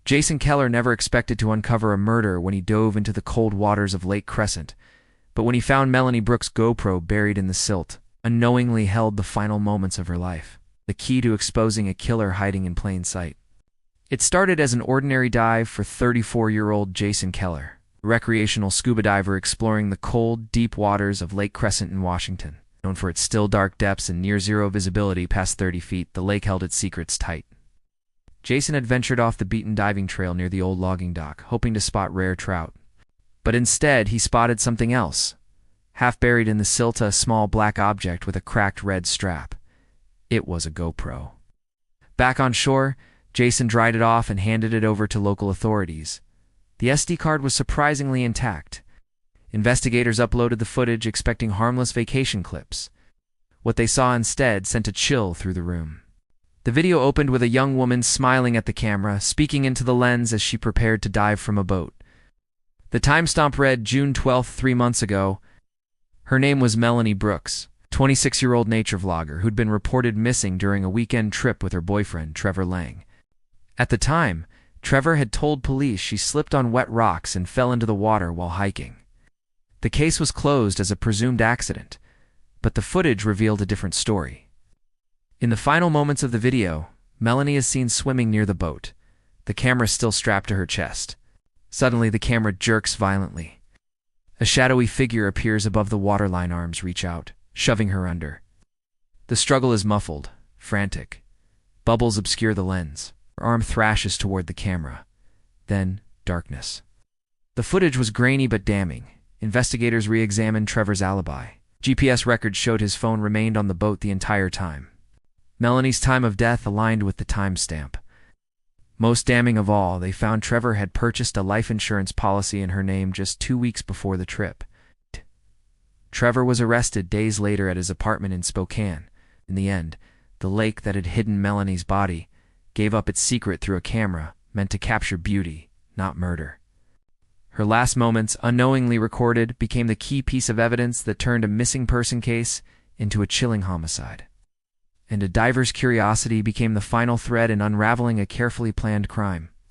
Jason Keller never expected to uncover a murder when he dove into the cold waters of Lake Crescent, but when he found Melanie Brooks' GoPro buried in the silt, unknowingly held the final moments of her life, the key to exposing a killer hiding in plain sight. It started as an ordinary dive for 34-year-old Jason Keller, a recreational scuba diver exploring the cold, deep waters of Lake Crescent in Washington. Known for its still dark depths and near-zero visibility past 30 feet, the lake held its secrets tight. Jason had ventured off the beaten diving trail near the old logging dock, hoping to spot rare trout. But instead, he spotted something else. Half buried in the silt, a small black object with a cracked red strap. It was a GoPro. Back on shore, Jason dried it off and handed it over to local authorities. The SD card was surprisingly intact. Investigators uploaded the footage expecting harmless vacation clips. What they saw instead sent a chill through the room. The video opened with a young woman smiling at the camera, speaking into the lens as she prepared to dive from a boat. The timestamp read June 12th, 3 months ago. Her name was Melanie Brooks, 26-year-old nature vlogger who'd been reported missing during a weekend trip with her boyfriend, Trevor Lang. At the time, Trevor had told police she slipped on wet rocks and fell into the water while hiking. The case was closed as a presumed accident, but the footage revealed a different story. In the final moments of the video, Melanie is seen swimming near the boat, the camera still strapped to her chest. Suddenly, the camera jerks violently. A shadowy figure appears above the waterline. Arms reach out, shoving her under. The struggle is muffled, frantic. Bubbles obscure the lens. Her arm thrashes toward the camera. Then, darkness. The footage was grainy but damning. Investigators re-examined Trevor's alibi. GPS records showed his phone remained on the boat the entire time. Melanie's time of death aligned with the timestamp. Most damning of all, they found Trevor had purchased a life insurance policy in her name just 2 weeks before the trip. Trevor was arrested days later at his apartment in Spokane. In the end, the lake that had hidden Melanie's body gave up its secret through a camera meant to capture beauty, not murder. Her last moments, unknowingly recorded, became the key piece of evidence that turned a missing person case into a chilling homicide. And a diver's curiosity became the final thread in unraveling a carefully planned crime.